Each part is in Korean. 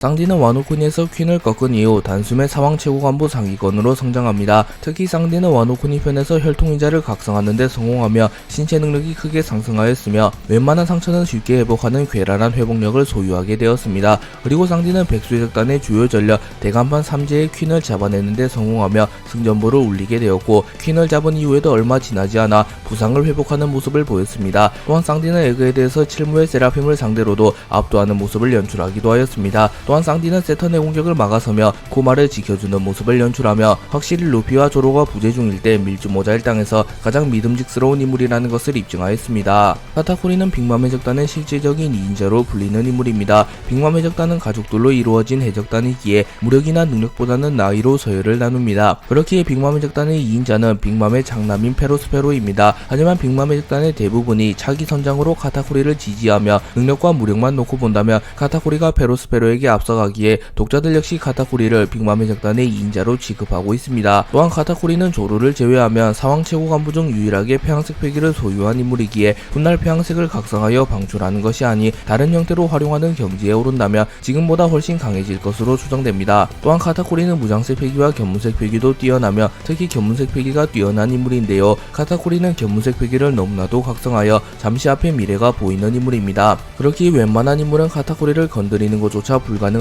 쌍디는 와노쿠니에서 퀸을 꺾은 이후 단숨에 사왕 최고간부 상위권으로 성장합니다. 특히 쌍디는 와노쿠니 편에서 혈통인자를 각성하는 데 성공하며 신체 능력이 크게 상승하였으며 웬만한 상처는 쉽게 회복하는 괴랄한 회복력을 소유하게 되었습니다. 그리고 쌍디는 백수의 적단의 주요 전력 대간판 3제의 퀸을 잡아내는 데 성공하며 승전보를 울리게 되었고, 퀸을 잡은 이후에도 얼마 지나지 않아 부상을 회복하는 모습을 보였습니다. 또한 쌍디는 에그에 대해서 칠무의 세라핌을 상대로도 압도하는 모습을 연출하기도 하였습니다. 또한 쌍디는 세턴의 공격을 막아서며 코마를 지켜주는 모습을 연출하며 확실히 루피와 조로가 부재 중일 때 밀주모자를 당해서 가장 믿음직스러운 인물이라는 것을 입증하였습니다. 카타쿠리는 빅맘의 적단의 실질적인 2인자로 불리는 인물입니다. 빅맘의 적단은 가족들로 이루어진 해적단이기에 무력이나 능력보다는 나이로 서열을 나눕니다. 그렇기에 빅맘의 적단의 2인자는 빅맘의 장남인 페로스페로입니다. 하지만 빅맘의 적단의 대부분이 차기 선장으로 카타쿠리를 지지하며 능력과 무력만 놓고 본다면 카타쿠리가 페로스페로에게 앞서가기에 독자들 역시 카타쿠리를 빅맘의 적단의 2인자로 취급하고 있습니다. 또한 카타쿠리는 조로를 제외하면 사왕 최고 간부 중 유일하게 폐왕색 패기를 소유한 인물이기에 훗날 폐왕색을 각성하여 방출하는 것이 아니 다른 형태로 활용하는 경지에 오른다면 지금보다 훨씬 강해질 것으로 추정됩니다. 또한 카타쿠리는 무장색 패기와 견문색 패기도 뛰어나며 특히 견문색 패기가 뛰어난 인물인데요. 카타쿠리는 견문색 패기를 너무나도 각성하여 잠시 앞에 미래가 보이는 인물입니다. 그렇기에 웬만한 인물은 카타쿠리를 건드리는 것조차 불가능합니다.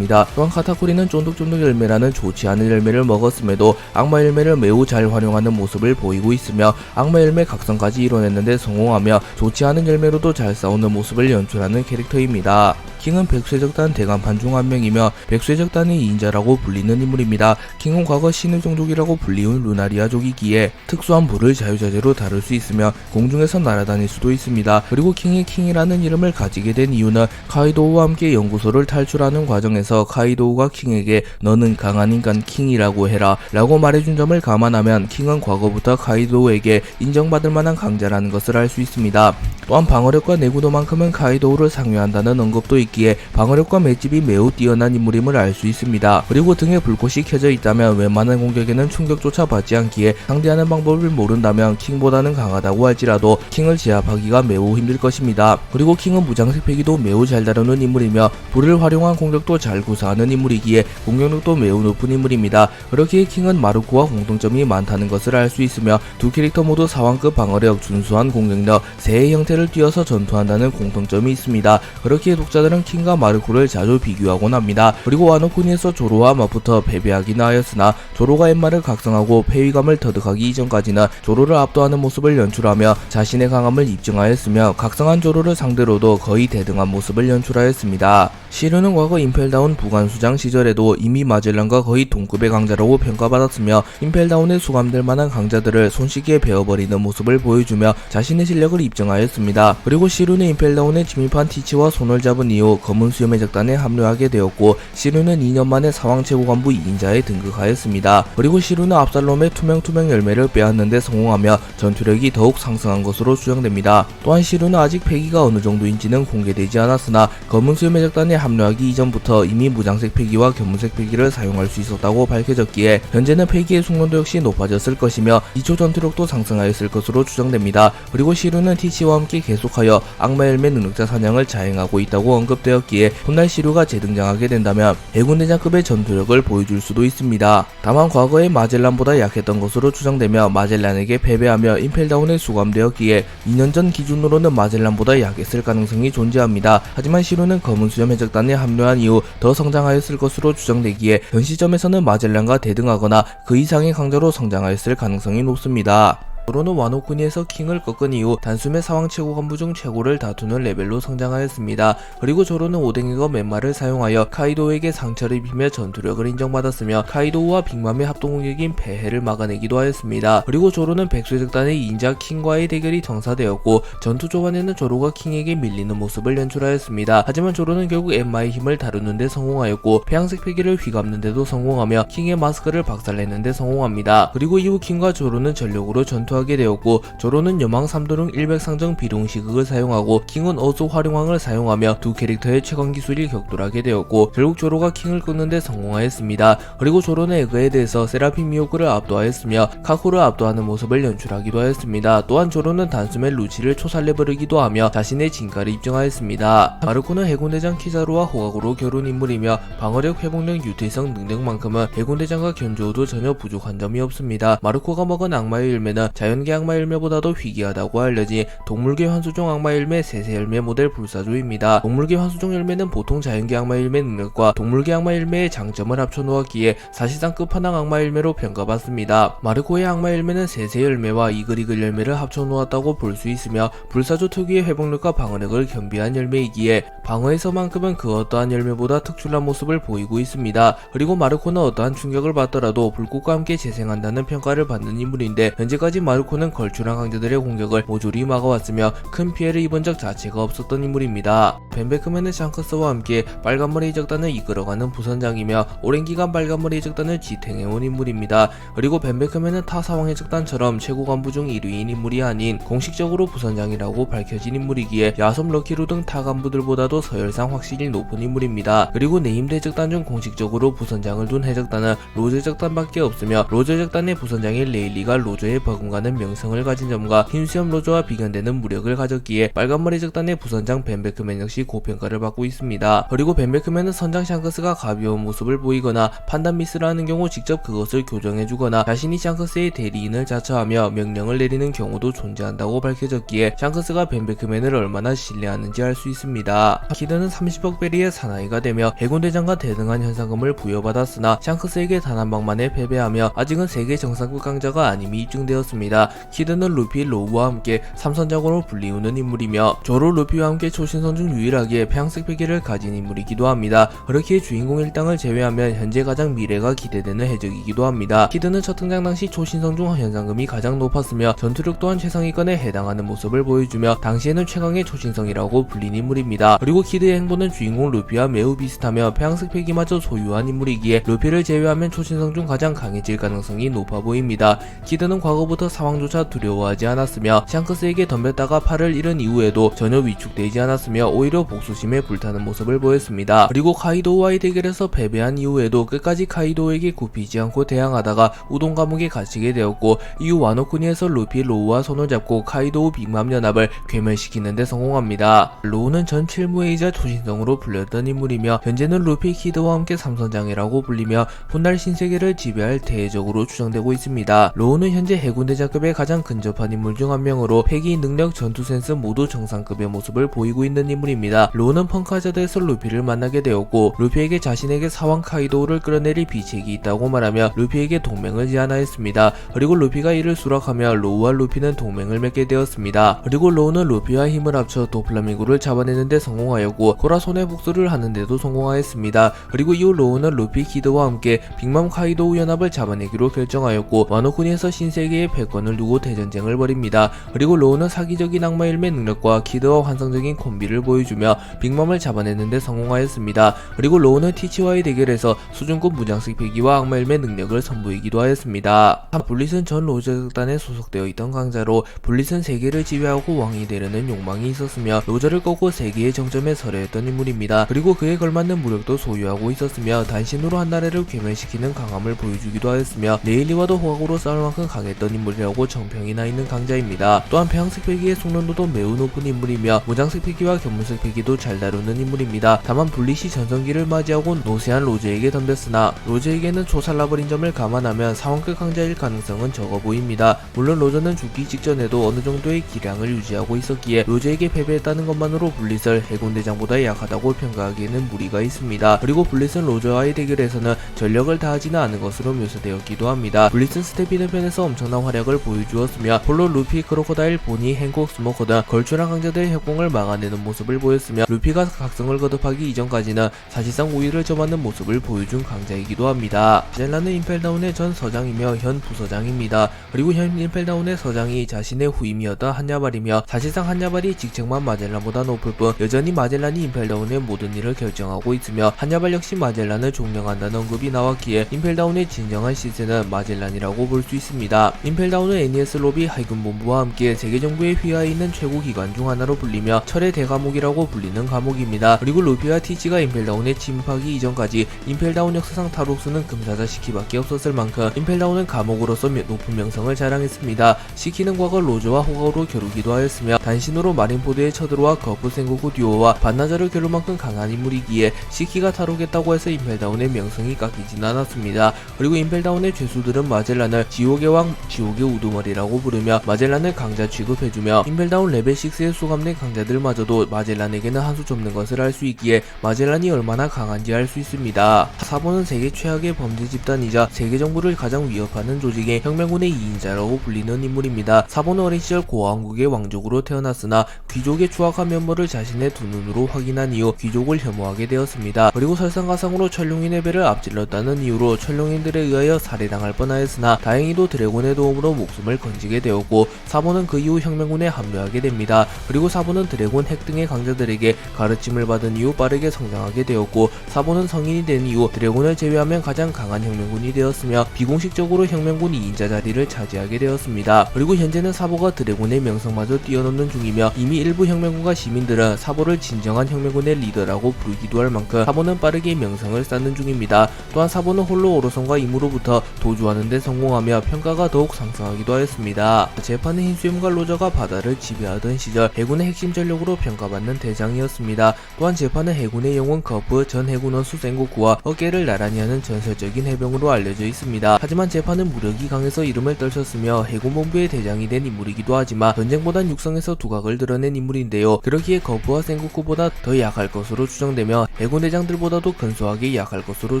또한 카타쿠리는 쫀득쫀득 열매라는 좋지 않은 열매를 먹었음에도 악마 열매를 매우 잘 활용하는 모습을 보이고 있으며 악마 열매 각성까지 이뤄냈는데 성공하며 좋지 않은 열매로도 잘 싸우는 모습을 연출하는 캐릭터입니다. 킹은 백수의적단 대간판 중 한 명이며 백수의적단의 2인자라고 불리는 인물입니다. 킹은 과거 신의 종족이라고 불리운 루나리아족이기에 특수한 불을 자유자재로 다룰 수 있으며 공중에서 날아다닐 수도 있습니다. 그리고 킹이 킹이라는 이름을 가지게 된 이유는 카이도우와 함께 연구소를 탈출하는 과정에서 카이도우가 킹에게 너는 강한 인간 킹이라고 해라 라고 말해준 점을 감안하면 킹은 과거부터 카이도우에게 인정받을 만한 강자라는 것을 알 수 있습니다. 또한 방어력과 내구도만큼은 카이도우를 상회한다는 언급도 있기에 방어력과 맷집이 매우 뛰어난 인물임을 알 수 있습니다. 그리고 등에 불꽃이 켜져 있다면 웬만한 공격에는 충격조차 받지 않기에 상대하는 방법을 모른다면 킹보다는 강하다고 할지라도 킹을 제압하기가 매우 힘들 것입니다. 그리고 킹은 무장색 패기도 매우 잘 다루는 인물이며 불을 활용한 공격도 잘 구사하는 인물이기에 공격력도 매우 높은 인물입니다. 그렇기에 킹은 마루코와 공통점이 많다는 것을 알 수 있으며 두 캐릭터 모두 사왕급 방어력, 준수한 공격력, 새의 형태를 띄어서 전투한다는 공통점이 있습니다. 그렇기에 독자들은 킹과 마루코를 자주 비교하곤 합니다. 그리고 와노쿠니에서 조로와 맞붙어 패배하긴 하였으나 조로가 엠마를 각성하고 패위감을 터득하기 이전까지는 조로를 압도하는 모습을 연출하며 자신의 강함을 입증하였으며 각성한 조로를 상대로도 거의 대등한 모습을 연출하였습니다. 시르는 과거 임펠다운 부관수장 시절에도 이미 마젤란과 거의 동급의 강자라고 평가받았으며 임펠다운에 수감될 만한 강자들을 손쉽게 베어버리는 모습을 보여주며 자신의 실력을 입증하였습니다. 그리고 시르는 임펠다운에 침입한 티치와 손을 잡은 이후 검은 수염의 적단에 합류하게 되었고 시르는 2년 만에 사왕 최고간부 2인자에 등극하였습니다. 그리고 시르는 압살롬의 투명 열매를 빼앗는데 성공하며 전투력이 더욱 상승한 것으로 추정됩니다. 또한 시르는 아직 패기가 어느 정도인지는 공개되지 않았으나 검은 수염의 적단에 합류하기 이전부터 이미 무장색 패기와 견문색 패기를 사용할 수 있었다고 밝혀졌기에 현재는 패기의 숙련도 역시 높아졌을 것이며 기초 전투력도 상승하였을 것으로 추정됩니다. 그리고 시루는 티치와 함께 계속하여 악마 열매 능력자 사냥을 자행하고 있다고 언급되었기에 훗날 시루가 재등장하게 된다면 해군대장급의 전투력을 보여줄 수도 있습니다. 다만 과거에 마젤란보다 약했던 것으로 추정되며 마젤란에게 패배하며 임펠다운에 수감되었기에 2년 전 기준으로는 마젤란보다 약했을 가능성이 존재합니다. 하지만 시루는 검은 수염 해적단에 합류한 이후 더 성장하였을 것으로 추정되기에 현 시점에서는 마젤란과 대등하거나 그 이상의 강자로 성장하였을 가능성이 높습니다. 조로는 와노쿠니에서 킹을 꺾은 이후 단숨에 사왕 최고 간부 중 최고를 다투는 레벨로 성장하였습니다. 그리고 조로는 오뎅이거 멘마를 사용하여 카이도우에게 상처를 입히며 전투력을 인정받았으며 카이도우와 빅맘의 합동공격인 폐해를 막아내기도 하였습니다. 그리고 조로는 백수의적단의 2인자 킹과의 대결이 정사되었고 전투 초반에는 조로가 킹에게 밀리는 모습을 연출하였습니다. 하지만 조로는 결국 엠마의 힘을 다루는 데 성공하였고 폐양색 패기를 휘감는 데도 성공하며 킹의 마스크를 박살내는 데 성공합니다. 그리고 이후 킹과 조로는 전력으로 전투 발표하게 되었고, 조로는 여망 3도령 100상정 비룡 시극을 사용하고 킹은 어수 활용왕을 사용하며 두 캐릭터의 최강 기술이 격돌하게 되었고, 결국 조로가 킹을 끊는데 성공하였습니다. 그리고 조로는 에그에 대해서 세라핀 미호크를 압도하였으며 카쿠를 압도하는 모습을 연출하기도 하였습니다. 또한 조로는 단숨에 루치를 초살해버리기도 하며 자신의 진가를 입증하였습니다. 마르코는 해군대장 키자루와 호각으로 겨룬 인물이며 방어력, 회복력, 유태성 능력만큼은 해군대장과 견주어도 전혀 부족한 점이 없습니다. 마르코가 먹은 악마의 열매는 자연계 악마 열매보다도 희귀하다고 알려진 동물계 환수종 악마 열매 세세 열매 모델 불사조입니다. 동물계 환수종 열매는 보통 자연계 악마 열매 능력과 동물계 악마 열매의 장점을 합쳐 놓았기에 사실상 끝판왕 악마 열매로 평가받습니다. 마르코의 악마 열매는 세세 열매와 이글이글 열매를 합쳐 놓았다고 볼 수 있으며, 불사조 특유의 회복력과 방어력을 겸비한 열매이기에 방어에서만큼은 그 어떠한 열매보다 특출난 모습을 보이고 있습니다. 그리고 마르코는 어떠한 충격을 받더라도 불꽃과 함께 재생한다는 평가를 받는 인물인데, 현재까지 마르코는 걸출한 강자들의 공격을 모조리 막아왔으며 큰 피해를 입은 적 자체가 없었던 인물입니다. 벤베크맨은 샹크스와 함께 빨간머리 해적단을 이끌어가는 부선장이며 오랜 기간 빨간머리 해적단을 지탱해온 인물입니다. 그리고 벤베크맨은 타 사왕 해적단처럼 최고 간부 중 1위인 인물이 아닌 공식적으로 부선장이라고 밝혀진 인물이기에 야솜, 럭키루 등 타 간부들보다도 서열상 확실히 높은 인물입니다. 그리고 네임드 해적단 중 공식적으로 부선장을 둔 해적단은 로저 해적단밖에 없으며, 로저 해적단의 부선장인 레일리가 로저에 버금가는 명성을 가진 점과 흰수염 로저와 비견되는 무력을 가졌기에 빨간머리 해적단의 부선장 벤베크맨 역시 고평가를 받고 있습니다. 그리고 벤베크맨은 선장 샹크스가 가벼운 모습을 보이거나 판단 미스를 하는 경우 직접 그것을 교정해주거나 자신이 샹크스의 대리인을 자처하며 명령을 내리는 경우도 존재한다고 밝혀졌기에 샹크스가 벤베크맨을 얼마나 신뢰하는지 알 수 있습니다. 키드는 30억 베리의 사나이가 되며 해군대장과 대등한 현상금을 부여받았으나 샹크스에게 단 한 방만에 패배하며 아직은 세계 정상급 강자가 아님이 입증되었습니다. 키드는 루피, 로우와 함께 삼선장으로 불리우는 인물이며 조로, 루피와 함께 초신성 중 유일하게 폐양색 베개를 가진 인물이기도 합니다. 그렇기에 주인공 일당을 제외하면 현재 가장 미래가 기대되는 해적이기도 합니다. 키드는 첫 등장 당시 초신성 중 현상금이 가장 높았으며 전투력 또한 최상위권에 해당하는 모습을 보여주며 당시에는 최강의 초신성이라고 불린 인물입니다. 그리고 키드의 행보는 주인공 루피와 매우 비슷하며 폐양색 패기마저 소유한 인물이기에 루피를 제외하면 초신성 중 가장 강해질 가능성이 높아 보입니다. 키드는 과거부터 사왕조차 두려워하지 않았으며 샹크스에게 덤볐다가 팔을 잃은 이후에도 전혀 위축되지 않았으며 오히려 복수심에 불타는 모습을 보였습니다. 그리고 카이도우와의 대결에서 패배한 이후에도 끝까지 카이도우에게 굽히지 않고 대항하다가 우동 감옥에 갇히게 되었고, 이후 와노쿠니에서 루피, 로우와 손을 잡고 카이도우 빅맘 연합을 괴멸시키는 데 성공합니다. 로우는 전 필무회이자 초신성으로 불렸던 인물이며 현재는 루피, 키드와 함께 삼선장이라고 불리며 훗날 신세계를 지배할 대적으로 추정되고 있습니다. 로우는 현재 해군대장급의 가장 근접한 인물 중 한 명으로 패기, 능력, 전투 센스 모두 정상급의 모습을 보이고 있는 인물입니다. 로우는 펑크하자드에서 루피를 만나게 되었고, 루피에게 자신에게 사왕 카이도우를 끌어내릴 비책이 있다고 말하며 루피에게 동맹을 제안하였습니다. 그리고 루피가 이를 수락하며 로우와 루피는 동맹을 맺게 되었습니다. 그리고 로우는 루피와 힘을 합쳐 도플라밍고를 잡아내는데 성공하였고, 코라 손해 복수를 하는데도 성공하였습니다. 그리고 이후 로우는 루피, 키드와 함께 빅맘 카이도우 연합을 잡아내기로 결정하였고, 와노쿠니에서 신세계의 패권을 두고 대전쟁을 벌입니다. 그리고 로우는 사기적인 악마 열매 능력과 키드와 환상적인 콤비를 보여주며 빅맘을 잡아내는데 성공하였습니다. 그리고 로우는 티치와의 대결에서 수준급 무장식 패기와 악마 열매 능력을 선보이기도 하였습니다. 블릿은 전 로저극단에 소속되어 있던 강자로, 블릿은 세계를 지배하고 왕이 되려는 욕망이 있었으며 로저를 꺾고 세계의 정점에 서려 했던 인물입니다. 그리고 그에 걸맞는 무력도 소유하고 있었으며 단신으로 한 나라를 괴멸시키는 강함을 보여주기도 하였으며 레일리와도 호각으로 싸울 만큼 강했던 인물이라고 정평이 나 있는 강자입니다. 또한 폐양색 패기의 숙련도도 매우 높은 인물이며 무장색 패기와 견문색 패기도 잘 다루는 인물입니다. 다만 블릿이 전성기를 맞이하고 노세한 로저에게 덤볐으나 로저에게는 초살라버린 점을 감안하면 상황급 강자일 가능성은 적어 보입니다. 물론 로저는 죽기 직전에도 어느 정도의 기량을 유지하고 있었기에 로저에게 패배했다는 것만으로 블릿을 해군대장보다 약하다고 평가하기에는 무리가 있습니다. 그리고 블릿은 로저와의 대결에서는 전력을 다하지는 않은 것으로 묘사되었기도 합니다. 블릿은 스태피드 편에서 엄청난 활약을 보여주었으며 폴로, 루피, 크로코다일, 보니, 행콕, 스모커 등 걸출한 강자들의 협공을 막아내는 모습을 보였으며 루피가 각성을 거듭하기 이전까지는 사실상 우위를 점하는 모습을 보여준 강자이기도 합니다. 마젤란은 임펠다운의 전 서장이며 현 부서장입니다. 그리고 현 임펠다운의 서장이 자신의 후임이었던 한야발이며 사실상 한야발이 직책만 마젤란보다 높을 뿐 여전히 마젤란이 임펠다운의 모든 일을 결정하고 있으며 한야발 역시 마젤란을 존경한다는 언급이 나왔기에 임펠다운의 진정한 시세는 마젤란이라고 볼 수 있습니다. 임펠다운 나오는 NES 로비海군본부와 함께 세계 정부의 휘하에 있는 최고 기관 중 하나로 불리며 철의 대감옥이라고 불리는 감옥입니다. 그리고 루피와 티치가 임펠다운에 침입하기 이전까지 임펠다운 역사상 탈옥수는 금사자 시키밖에 없었을 만큼 임펠다운은 감옥으로서 높은 명성을 자랑했습니다. 시키는 과거 로저와 호가로 겨루기도 하였으며 단신으로 마린포드에 쳐들어와 거프 생고쿠 듀오와 반나자를 겨룰 만큼 강한 인물이기에 시키가 탈옥했다고 해서 임펠다운의 명성이 깎이진 않았습니다. 그리고 임펠다운의 죄수들은 마젤란을 지옥의 왕, 지옥의 우두머리라고 부르며 마젤란을 강자 취급해주며 임펠다운 레벨 6에 수감된 강자들마저도 마젤란에게는 한 수 접는 것을 알 수 있기에 마젤란이 얼마나 강한지 알 수 있습니다. 사본은 세계 최악의 범죄 집단이자 세계 정부를 가장 위협하는 조직의 혁명군의 2인자라고 불리는 인물입니다. 사본은 어린 시절 고왕국의 왕족으로 태어났으나 귀족의 추악한 면모를 자신의 두 눈으로 확인한 이후 귀족을 혐오하게 되었습니다. 그리고 설상가상으로 천룡인의 배를 앞질렀다는 이유로 천룡인들에 의하여 살해당할 뻔하였으나 다행히도 드래곤의 도움으로 목숨을 건지게 되었고 사본은 그 이후 혁명군에 합류하게 됩니다. 그리고 사본은 드래곤 핵 등의 강자들에게 가르침을 받은 이후 빠르게 성장하게 되었고 사본은 성인이 된 이후 드래곤을 제외하면 가장 강한 혁명군이 되었으며 비공식적으로 혁명군 2인자 자리를 차지하게 되었습니다. 그리고 현재는 사보가 드래곤의 명성마저 뛰어넘는 중이며 이미 일부 혁명군과 시민들은 사보를 진정한 혁명군의 리더라고 부르기도 할 만큼 사보는 빠르게 명성을 쌓는 중입니다. 또한 사보는 홀로 오로성과 임으로부터 도주하는 데 성공하며 평가가 더욱 상승하기도 하였습니다. 재판은 흰수염과 로저가 바다를 지배하던 시절 해군의 핵심 전력으로 평가받는 대장이었습니다. 또한 재판은 해군의 영웅 거프 전 해군 원수 생고쿠와 어깨를 나란히 하는 전설적인 해병으로 알려져 있습니다. 하지만 재판은 무력이 강해서 이름을 떨쳤으며 해군본부의 대장이 된 인물이기도 하지만 전쟁보단 육성에서 두각을 드러낸 인물인데요. 그렇기에 거프와 생고쿠보다 더 약할 것으로 추정되며 해군 대장들보다도 근소하게 약할 것으로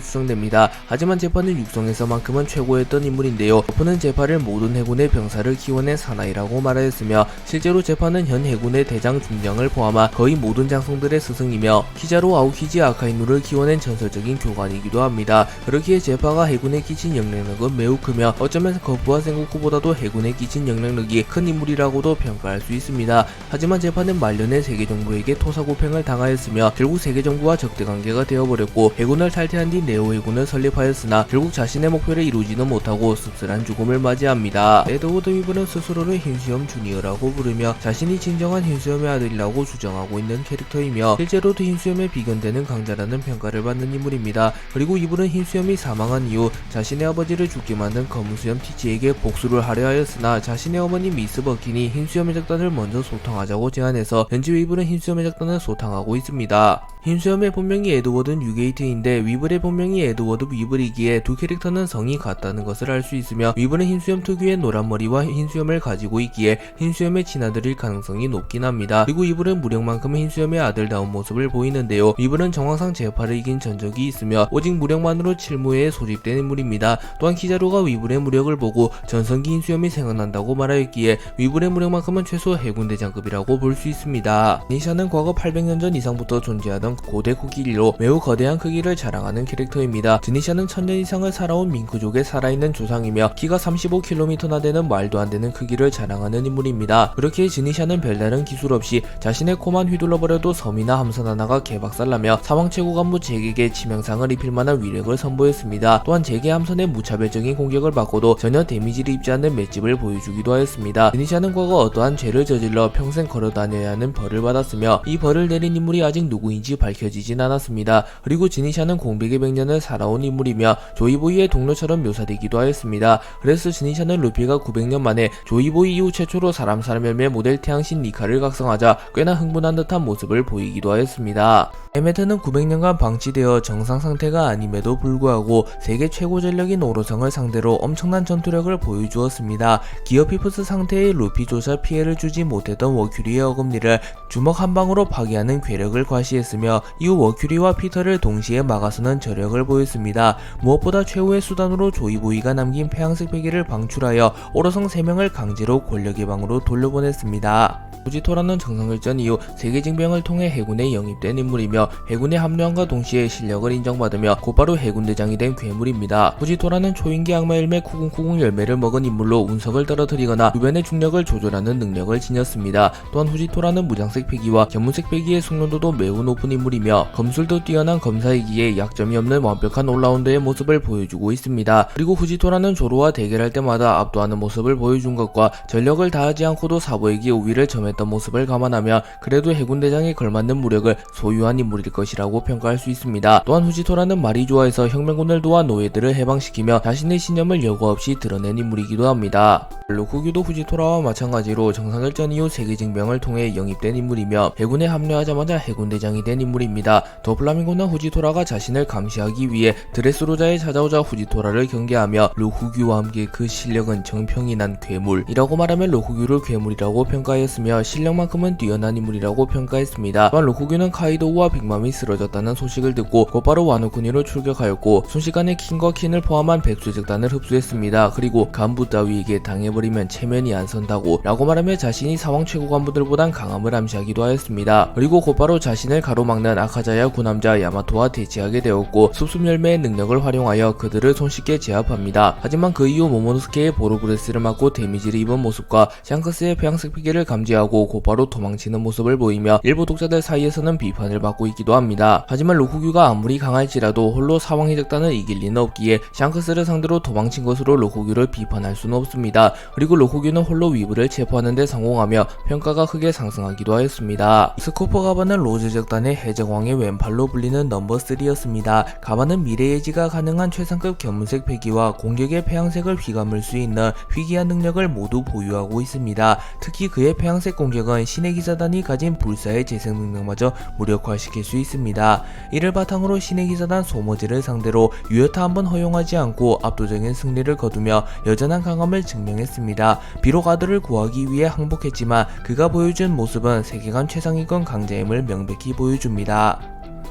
추정됩니다. 하지만 재판은 육성에서만큼은 최고였던 인물인데요. 거프는 재판을 모든 해군의 병사를 키워낸 사나이라고 말하였으며 실제로 재판은 현 해군의 대장 중장을 포함한 거의 모든 장성들의 스승이며 키자로 아오키지 아카이누를 키워낸 전설적인 교관이기도 합니다. 그렇기에 제파가 해군에 끼친 영향력은 매우 크며 어쩌면 거프와 생고쿠보다도 해군에 끼친 영향력이 큰 인물이라고도 평가할 수 있습니다. 하지만 제파는 말년에 세계 정부에게 토사구팽을 당하였으며 결국 세계 정부와 적대관계가 되어버렸고 해군을 탈퇴한 뒤 네오 해군을 설립하였으나 결국 자신의 목표를 이루지는 못하고 씁쓸한 죽음을 맞이합니다. 에드워드 위브는 스스로를 흰수염 주니어라고 부르며 자신이 진정한 흰수염의 아들이라고 주장하고 있는 캐릭터이며 실제로도 흰수염에 비견되는 강자라는 평가를 받는 인물입니다. 그리고 이분은 흰수염이 사망한 이후 자신의 아버지를 죽게 만든 검은수염 티치에게 복수를 하려 하였으나 자신의 어머니 미스 버킨이 흰수염의 작단을 먼저 소탕하자고 제안해서 현재 위브는 흰수염의 작단을 소탕하고 있습니다. 흰수염의 본명이 에드워드 뉴게이트인데 위블의 본명이 에드워드 위블이기에 두 캐릭터는 성이 같다는 것을 알 수 있으며 위블은 흰수염 특유의 노란 머리와 흰수염을 가지고 있기에 흰수염의 친아들일 가능성이 높긴 합니다. 그리고 위블은 무력만큼 흰수염의 아들다운 모습을 보이는데요. 위블은 정황상 제파를 이긴 전적이 있으며 오직 무력만으로 칠무회에 소집된 인물입니다. 또한 키자루가 위블의 무력을 보고 전성기 흰수염이 생각난다고 말하였기에 위블의 무력만큼은 최소 해군대장급이라고 볼 수 있습니다. 니샤는 과거 800년 전 이상부터 존재하던 고대 코끼리로 매우 거대한 크기를 자랑하는 캐릭터입니다. 드니샤는 1000년 이상을 살아온 밍크족의 살아있는 조상이며 키가 35km나 되는 말도 안 되는 크기를 자랑하는 인물입니다. 그렇게 드니샤는 별다른 기술 없이 자신의 코만 휘둘러버려도 섬이나 함선 하나가 개박살나며 사왕 최고 간부 잭에게 치명상을 입힐 만한 위력을 선보였습니다. 또한 잭의 함선의 무차별적인 공격을 받고도 전혀 데미지를 입지 않는 맷집을 보여주기도 하였습니다. 드니샤는 과거 어떠한 죄를 저질러 평생 걸어다녀야 하는 벌을 받았으며 이 벌을 내린 인물이 아직 누구인지 밝혀지진 않았습니다. 그리고 지니샤는 공백의 100년을 살아온 인물이며 조이보이의 동료처럼 묘사되기도 하였습니다. 그래서 지니샤는 루피가 900년 만에 조이보이 이후 최초로 사람 열매 모델 태양신 니카를 각성하자 꽤나 흥분한 듯한 모습을 보이기도 하였습니다. 에메트는 900년간 방치되어 정상 상태가 아님에도 불구하고 세계 최고 전력인 오로성을 상대로 엄청난 전투력을 보여주었습니다. 기어피프스 상태의 루피조차 피해를 주지 못했던 워큐리의 어금니를 주먹 한 방으로 파괴하는 괴력을 과시했으며 이후 워큐리와 피터를 동시에 막아서는 저력을 보였습니다. 무엇보다 최후의 수단으로 조이보이가 남긴 폐양색 베개를 방출하여 오로성 3명을 강제로 권력의 방으로 돌려보냈습니다. 후지토라는 정상결전 이후 세계징병을 통해 해군에 영입된 인물이며 해군에 합류함과 동시에 실력을 인정받으며 곧바로 해군대장이 된 괴물입니다. 후지토라는 초인기 악마 열매 쿠궁쿠궁 열매를 먹은 인물로 운석을 떨어뜨리거나 주변의 중력을 조절하는 능력을 지녔습니다. 또한 후지토라는 무장색 패기와 견문색 패기의 숙련도도 매우 높은 인물이며 검술도 뛰어난 검사이기에 약점이 없는 완벽한 올라운더의 모습을 보여주고 있습니다. 그리고 후지토라는 조로와 대결할 때마다 압도하는 모습을 보여준 것과 전력을 다하지 않고도 사부에게 우위를 점했던 모습을 감안하면 그래도 해군대장에 걸맞는 무력을 소유한 인물일 것이라고 평가할 수 있습니다. 또한 후지토라는 말이 좋아해서 혁명군을 도와 노예들을 해방시키며 자신의 신념을 여과 없이 드러낸 인물이기도 합니다. 로쿠규도 후지토라와 마찬가지로 정상결전 이후 세계징병을 통해 영입된 인물이며 해군에 합류하자마자 해군대장이 된 인물입니다. 도플라밍고는 후지토라가 자신을 감시하기 위해 드레스로자에 찾아오자 후지토라를 경계하며 로쿠규와 함께 그 실력은 정평이 난 괴물이라고 말하며 로쿠규를 괴물이라고 평가했으며 실력만큼은 뛰어난 인물이라고 평가했습니다. 또한 로쿠규는 카이도우와 빅맘이 쓰러졌다는 소식을 듣고 곧바로 와노쿠니로 출격하였고 순식간에 킹과 킨을 포함한 백수적단을 흡수했습니다. 그리고 간부 따위에게 당해버리면 체면이 안 선다고 라고 말하며 자신이 사왕 최고 간부들보단 강함을 암시하기도 하였습니다. 그리고 곧바로 자신을 가로막는 아카자야 구남자 야마토와 대치하게 되었고 숲숲열매의 능력을 활용하여 그들을 손쉽게 제압합니다. 하지만 그 이후 모모노스케의 보로브레스를 맞고 데미지를 입은 모습과 샹크스의 배양색 피계를 감지하고 곧바로 도망치는 모습을 보이며 일부 독자들 사이에서는 비판을 받고 있기도 합니다. 하지만 로쿠규가 아무리 강할지라도 홀로 사왕의 적단을 이길 리는 없기에 샹크스를 상대로 도망친 것으로 로쿠규를 비판할 수는 없습니다. 그리고 로쿠규는 홀로 위브를 체포하는 데 성공하며 평가가 크게 상승하기도 하였습니다. 스코퍼 가바는 로즈 적단의 해적왕의 왼팔로 불리는 넘버 3였습니다. 가바는 미래 예지가 가능한 최상급 견문색 패기와 공격의 폐양색을 휘감을 수 있는 희귀한 능력을 모두 보유하고 있습니다. 특히 그의 폐양색 공격은 신의 기사단이 가진 불사의 재생 능력마저 무력화시킬 수 있습니다. 이를 바탕으로 신의 기사단 소머지를 상대로 유효타 한번 허용하지 않고 압도적인 승리를 거두며 여전한 강함을 증명했습니다. 비록 아들을 구하기 위해 항복했지만 그가 보여준 모습은 세계관 최상위권 강자임을 명백히 보여줍니다.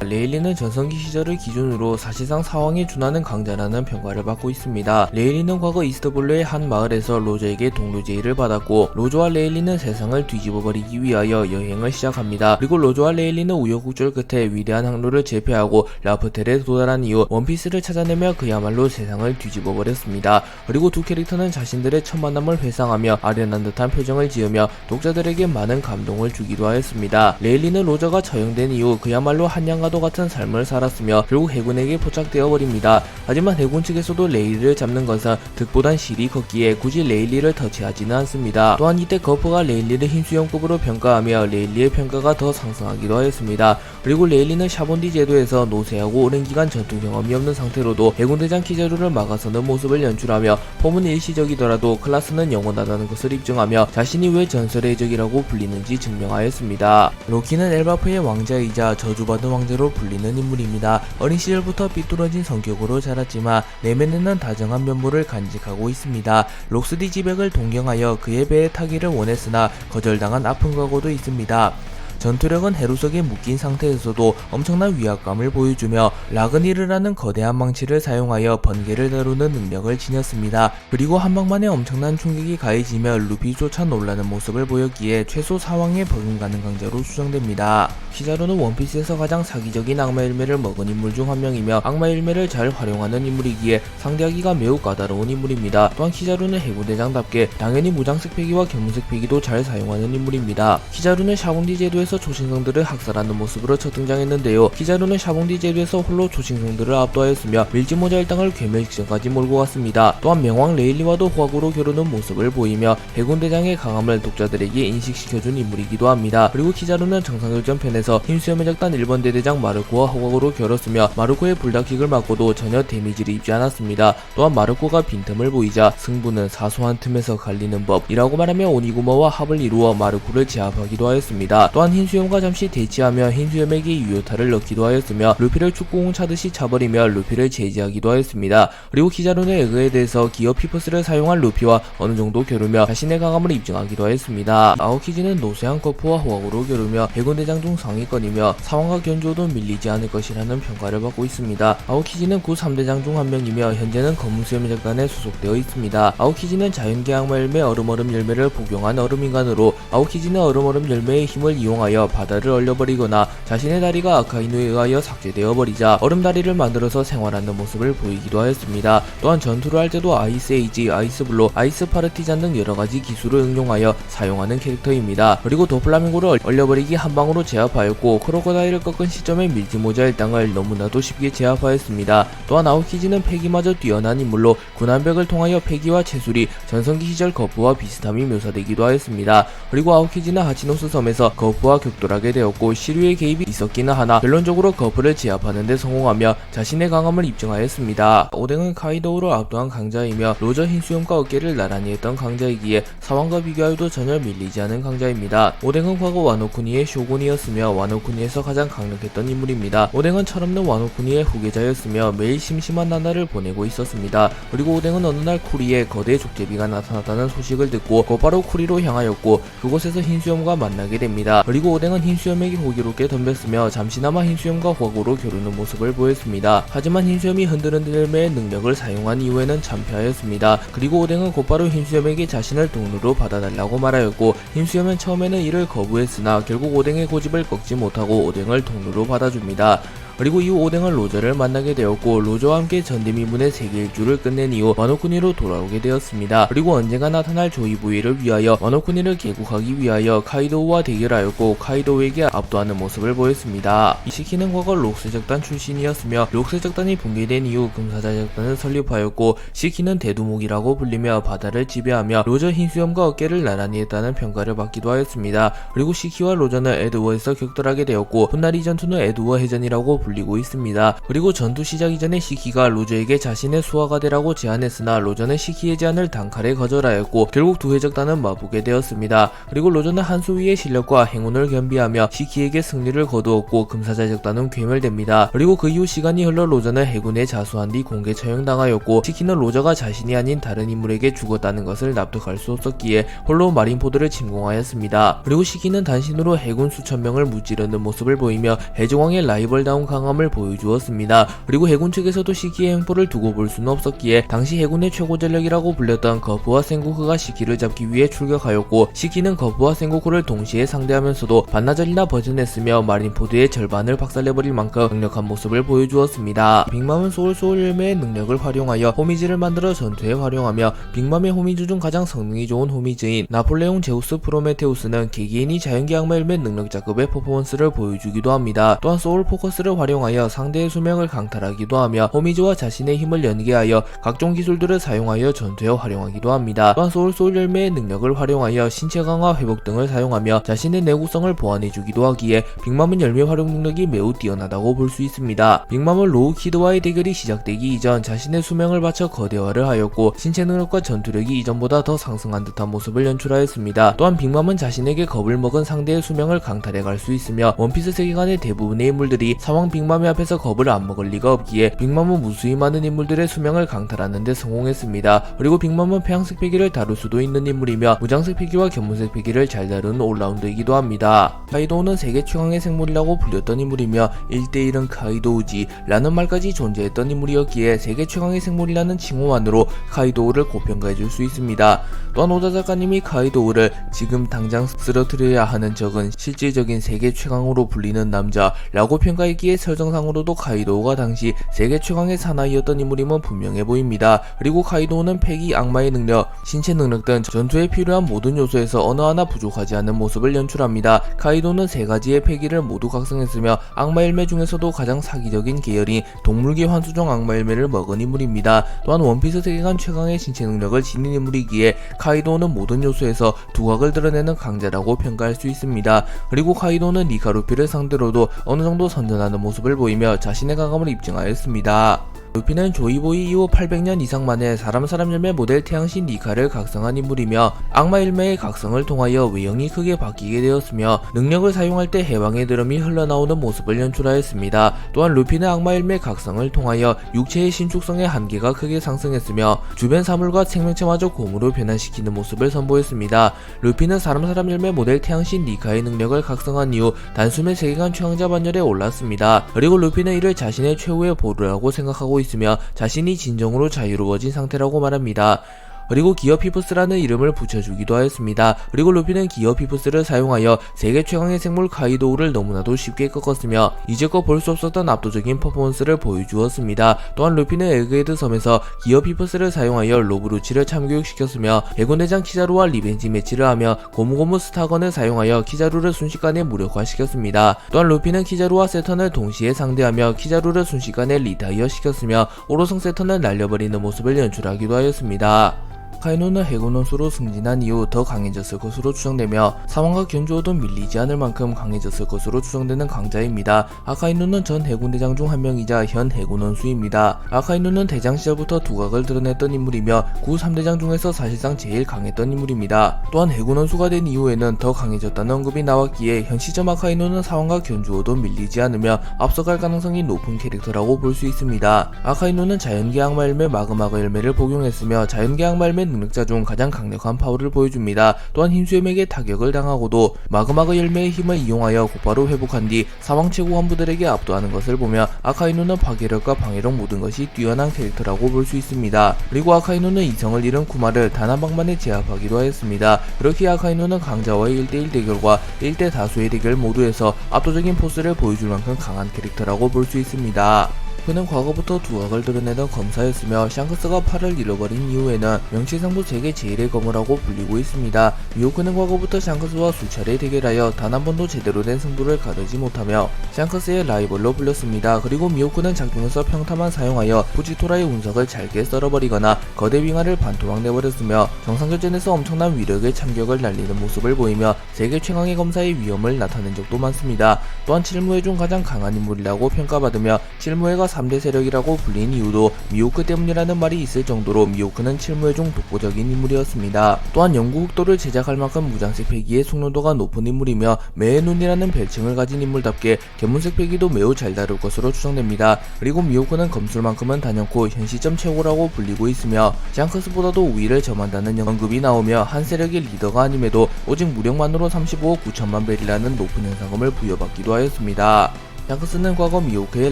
레일리는 전성기 시절을 기준으로 사실상 사왕에 준하는 강자라는 평가를 받고 있습니다. 레일리는 과거 이스트블루의 한 마을에서 로저에게 동료 제의를 받았고 로저와 레일리는 세상을 뒤집어버리기 위하여 여행을 시작합니다. 그리고 로저와 레일리는 우여곡절 끝에 위대한 항로를 제패하고 라프텔에 도달한 이후 원피스를 찾아내며 그야말로 세상을 뒤집어버렸습니다. 그리고 두 캐릭터는 자신들의 첫 만남을 회상하며 아련한 듯한 표정을 지으며 독자들에게 많은 감동을 주기도 하였습니다. 레일리는 로저가 처형된 이후 그야말로 한양가도 같은 삶을 살았으며 결국 해군에게 포착되어 버립니다. 하지만 해군 측에서도 레일리를 잡는 것은 득보단 실이 컸기에 굳이 레일리를 터치하지는 않습니다. 또한 이때 거프가 레일리를 힘수용급으로 평가하며 레일리의 평가가 더 상승하기도 하였습니다. 그리고 레일리는 샤본디 제도에서 노쇠하고 오랜 기간 전투 경험이 없는 상태로도 해군대장 키자루를 막아서는 모습을 연출하며 폼은 일시적이더라도 클라스는 영원하다는 것을 입증하며 자신이 왜 전설의 적이라고 불리는지 증명하였습니다. 로키는 엘바프의 왕자이자 저주받은 왕자로 불리는 인물입니다. 어린 시절부터 삐뚤어진 성격으로 자랐지만 내면에는 다정한 면모를 간직하고 있습니다. 록스디 지백을 동경하여 그의 배에 타기를 원했으나 거절당한 아픈 과거도 있습니다. 전투력은 헤루석에 묶인 상태에서도 엄청난 위압감을 보여주며 라그니르라는 거대한 망치를 사용하여 번개를 다루는 능력을 지녔습니다. 그리고 한방만에 엄청난 충격이 가해지며 루피조차 놀라는 모습을 보였기에 최소 사왕에 버금가는 강자로 추정됩니다. 키자루는 원피스에서 가장 사기적인 악마 열매를 먹은 인물 중 한 명이며 악마 열매를 잘 활용하는 인물이기에 상대하기가 매우 까다로운 인물입니다. 또한 키자루는 해군대장답게 당연히 무장색 패기와 견문색 패기도 잘 사용하는 인물입니다. 키자루는 샤본디 제도에서 초신성들을 학살하는 모습으로 첫 등장했는데요. 키자루는 샤본디 제도에서 홀로 초신성들을 압도하였으며 밀지모자 일당을 괴멸 직전까지 몰고 갔습니다. 또한 명왕 레일리와도 호학으로 겨루는 모습을 보이며 해군대장의 강함을 독자들에게 인식시켜준 인물이기도 합니다. 그리고 키자루는 정상결전 편에서 힘수염의 적단 1번 대대장 마르코와 호각으로 겨뤘으며 마르코의 불닭킥을 맞고도 전혀 데미지를 입지 않았습니다. 또한 마르코가 빈틈을 보이자 승부는 사소한 틈에서 갈리는 법이라고 말하며 오니구마와 합을 이루어 마르코를 제압하기도 하였습니다. 또한 흰수염과 잠시 대치하며 흰수염에게 유효타를 넣기도 하였으며 루피를 축구공 차듯이 차버리며 루피를 제지하기도 하였습니다. 그리고 키자루는 에그에 대해서 기어 피퍼스를 사용한 루피와 어느정도 겨루며 자신의 강함을 입증하기도 하였습니다. 아오키지는 노쇠한 거프와 호각으로 겨루며 해군대장 중 상위권이며 사왕과 견주어도 밀리지 않을 것이라는 평가를 받고 있습니다. 아오키지는 구 3대장 중 한 명이며 현재는 검은수염의 작단에 소속되어 있습니다. 아오키지는 자연계 악마 열매 얼음얼음 열매를 복용한 얼음인간으로 아오키지는 얼음얼음 열매의 힘을 이용하여 이용하여 바다를 얼려버리거나 자신의 다리가 아카이누에 의하여 삭제되어 버리자 얼음다리를 만들어서 생활하는 모습을 보이기도 하였습니다. 또한 전투를 할 때도 아이스 에이지, 아이스 블로, 아이스 파르티잔 등 여러가지 기술을 응용하여 사용하는 캐릭터입니다. 그리고 도플라밍고를 얼려버리기 한방으로 제압하였고 크로코다일을 꺾은 시점에 밀지모자 일당을 너무나도 쉽게 제압하였습니다. 또한 아오키지는 패기마저 뛰어난 인물로 군함벽을 통하여 패기와 채술이 전성기 시절 거푸와 비슷함이 묘사되기도 하였습니다. 그리고 아오키지는 하치노스 섬에서 거푸와 격돌하게 되었고 시류의 개입이 있었기는 하나 결론적으로 거푸를 제압하는 데 성공하며 자신의 강함을 입증하였습니다. 오뎅은 카이도우를 압도한 강자이며 로저 흰수염과 어깨를 나란히 했던 강자이기에 사왕과 비교하여도 전혀 밀리지 않은 강자입니다. 오뎅은 과거 와노쿠니의 쇼군이었으며 와노쿠니에서 가장 강력했던 인물입니다. 오뎅은 철없는 와노쿠니의 후계자였으며 매일 심심한 나날을 보내고 있었습니다. 그리고 오뎅은 어느 날 쿠리에 거대 족제비가 나타났다는 소식을 듣고 곧바로 쿠리로 향하였고 그곳에서 흰수염과 만나게 됩니다. 그리고 오뎅은 흰수염에게 호기롭게 덤볐으며 잠시나마 흰수염과 과거로 겨루는 모습을 보였습니다. 하지만 흰수염이 흔들흔들매의 능력을 사용한 이후에는 참패하였습니다. 그리고 오뎅은 곧바로 흰수염에게 자신을 동료로 받아달라고 말하였고 흰수염은 처음에는 이를 거부했으나 결국 오뎅의 고집을 꺾지 못하고 오뎅을 동료로 받아줍니다. 그리고 이후 오뎅은 로저를 만나게 되었고 로저와 함께 전대미문의 세계 일주를 끝낸 이후 와노쿠니로 돌아오게 되었습니다. 그리고 언젠가 나타날 조이부이를 위하여 와노쿠니를 개국하기 위하여 카이도우와 대결하였고 카이도우에게 압도하는 모습을 보였습니다. 시키는 과거 록스적단 출신이었으며 록스적단이 붕괴된 이후 금사자적단을 설립하였고 시키는 대두목이라고 불리며 바다를 지배하며 로저 흰수염과 어깨를 나란히 했다는 평가를 받기도 하였습니다. 그리고 시키와 로저는 에드워에서 격돌하게 되었고 훗날 이 전투는 에드워 해전이라고 불리고 있습니다. 그리고 전투 시작 이전에 시키가 로저에게 자신의 수하가 되라고 제안했으나 로저는 시키의 제안을 단칼에 거절하였고 결국 두 해적단은 맞붙게 되었습니다. 그리고 로저는 한수위의 실력과 행운을 겸비하며 시키에게 승리를 거두었고 금사자 적단은 괴멸됩니다. 그리고 그 이후 시간이 흘러 로저는 해군에 자수한 뒤 공개 처형당하였고 시키는 로저가 자신이 아닌 다른 인물에게 죽었다는 것을 납득할 수 없었기에 홀로 마린포드를 침공하였습니다. 그리고 시키는 단신으로 해군 수천 명을 무찌르는 모습을 보이며 해적왕의 라이벌다운 강함을 보여주었습니다. 그리고 해군 측에서도 시키의 행보를 두고 볼 수는 없었기에 당시 해군의 최고 전력이라고 불렸던 거푸와 센고쿠가 시키를 잡기 위해 출격하였고 시키는 거푸와 센고쿠를 동시에 상대하면서도 반나절이나 버텨냈으며 마린포드의 절반을 박살내버릴 만큼 강력한 모습을 보여주었습니다. 빅맘은 소울소울 열매의 능력을 활용하여 호미지를 만들어 전투에 활용하며 빅맘의 호미주 중 가장 성능이 좋은 호미즈인 나폴레옹 제우스 프로메테우스는 개개인이 자연계 악마 열매 능력자급의 퍼포먼스를 보여주기도 합니다. 또한 소울 포커스를 활용하여 상대의 수명을 강탈하기도 하며 호미즈와 자신의 힘을 연계하여 각종 기술들을 사용하여 전투에 활용하기도 합니다. 또한 소울 열매의 능력을 활용하여 신체 강화 회복 등을 사용하며 자신의 내구성을 보완해주기도 하기에 빅맘은 열매 활용 능력이 매우 뛰어나다고 볼 수 있습니다. 빅맘은 로우 키드와의 대결이 시작되기 이전 자신의 수명을 바쳐 거대화를 하였고 신체 능력과 전투력이 이전보다 더 상승한 듯한 모습을 연출하였습니다. 또한 빅맘은 자신에게 겁을 먹은 상대의 수명을 강탈해 갈 수 있으며 원피스 세계관의 대부분의 인물들이 사왕 빅맘의 앞에서 겁을 안 먹을 리가 없기에 빅맘은 무수히 많은 인물들의 수명을 강탈하는 데 성공했습니다. 그리고 빅맘은 폐양색 패기를 다룰 수도 있는 인물이며 무장색 패기와 견문색 패기를 잘 다루는 올라운더이기도 합니다. 카이도우는 세계 최강의 생물이라고 불렸던 인물이며 1대1은 카이도우지 라는 말까지 존재했던 인물이었기에 세계 최강의 생물이라는 칭호만으로 카이도우를 고평가해줄 수 있습니다. 또한 오다 작가님이 카이도우를 지금 당장 쓰러뜨려야 하는 적은 실질적인 세계 최강으로 불리는 남자라고 평가했기에 설정상으로도 카이도우가 당시 세계 최강의 사나이였던 인물임은 분명해 보입니다. 그리고 카이도우는 패기, 악마의 능력, 신체 능력 등 전투에 필요한 모든 요소에서 어느 하나 부족하지 않은 모습을 연출합니다. 카이도우는 세 가지의 패기를 모두 각성했으며 악마 열매 중에서도 가장 사기적인 계열인 동물계 환수종 악마 열매를 먹은 인물입니다. 또한 원피스 세계관 최강의 신체 능력을 지닌 인물이기에 카이도우는 모든 요소에서 두각을 드러내는 강자라고 평가할 수 있습니다. 그리고 카이도우는 니카루피를 상대로도 어느 정도 선전하는 모습을 보이며 자신의 강함을 입증하였습니다. 루피는 조이보이 이후 800년 이상 만에 사람 열매 모델 태양신 니카를 각성한 인물이며 악마 열매의 각성을 통하여 외형이 크게 바뀌게 되었으며 능력을 사용할 때 해왕의 드럼이 흘러나오는 모습을 연출하였습니다. 또한 루피는 악마 열매 각성을 통하여 육체의 신축성의 한계가 크게 상승했으며 주변 사물과 생명체마저 곰으로 변환시키는 모습을 선보였습니다. 루피는 사람 열매 모델 태양신 니카의 능력을 각성한 이후 단숨에 세계관 최강자 반열에 올랐습니다. 그리고 루피는 이를 자신의 최후의 보루라고 생각하고 있으며 자신이 진정으로 자유로워진 상태라고 말합니다. 그리고 기어 피프스라는 이름을 붙여주기도 하였습니다. 그리고 루피는 기어 피프스를 사용하여 세계 최강의 생물 카이도우를 너무나도 쉽게 꺾었으며 이제껏 볼 수 없었던 압도적인 퍼포먼스를 보여주었습니다. 또한 루피는 에그헤드 섬에서 기어 피프스를 사용하여 로브루치를 참교육시켰으며 해군대장 키자루와 리벤지 매치를 하며 고무고무 스타건을 사용하여 키자루를 순식간에 무력화시켰습니다. 또한 루피는 키자루와 세턴을 동시에 상대하며 키자루를 순식간에 리타이어 시켰으며 오로성 세턴을 날려버리는 모습을 연출하기도 하였습니다. 아카이누는 해군 원수로 승진한 이후 더 강해졌을 것으로 추정되며 사왕과 견주어도 밀리지 않을 만큼 강해졌을 것으로 추정되는 강자입니다. 아카이누는 전 해군대장 중 한 명이자 현 해군 원수입니다. 아카이누는 대장 시절부터 두각을 드러냈던 인물이며 구 3대장 중에서 사실상 제일 강했던 인물입니다. 또한 해군 원수가 된 이후에는 더 강해졌다는 언급이 나왔기에 현 시점 아카이누는 사왕과 견주어도 밀리지 않으며 앞서갈 가능성이 높은 캐릭터라고 볼 수 있습니다. 아카이누는 자연계 악마 열매 마그마가 열매를 복용했으며 자연계 악마 열매 능력자 중 가장 강력한 파워를 보여줍니다. 또한 흰수염에게 타격을 당하고도 마그마그 열매의 힘을 이용하여 곧바로 회복한 뒤 사왕 최고 간부들에게 압도하는 것을 보며 아카이누는 파괴력과 방해력 모든 것이 뛰어난 캐릭터라고 볼 수 있습니다. 그리고 아카이누는 이성을 잃은 쿠마를 단 한 방만에 제압하기도 하였습니다. 그렇게 아카이누는 강자와의 1대1 대결과 1대 다수의 대결 모두에서 압도적인 포스를 보여줄 만큼 강한 캐릭터라고 볼 수 있습니다. 그는 과거부터 두각을 드러내던 검사였으며 샹크스가 팔을 잃어버린 이후에는 명치상부 세계 제일의 검이라고 불리고 있습니다. 미호크는 과거부터 샹크스와 수차례 대결하여 단 한 번도 제대로 된 승부를 가르지 못하며 샹크스의 라이벌로 불렸습니다. 그리고 미호크는 작중에서 평타만 사용하여 부지토라의 운석을 잘게 썰어버리거나 거대 빙하를 반토막 내버렸으며 정상결전에서 엄청난 위력의 참격을 날리는 모습을 보이며 세계 최강의 검사의 위험을 나타낸 적도 많습니다. 또한 칠무회 중 가장 강한 인물이라고 평가받으며 칠무회가 3대 세력이라고 불린 이유도 미호크 때문이라는 말이 있을 정도로 미호크는 칠무회 중 독보적인 인물이었습니다. 또한 영구 흑도를 제작할 만큼 무장색 패기의 숙련도가 높은 인물이며 매의 눈이라는 별칭을 가진 인물답게 견문색 패기도 매우 잘 다룰 것으로 추정됩니다. 그리고 미호크는 검술만큼은 단연코 현 시점 최고라고 불리고 있으며 샹크스보다도 우위를 점한다는 언급이 나오며 한 세력의 리더가 아님에도 오직 무력만으로 35억 9천만 벨이라는 높은 현상금을 부여받기도 하였습니다. 샹크스는 과거 미호크의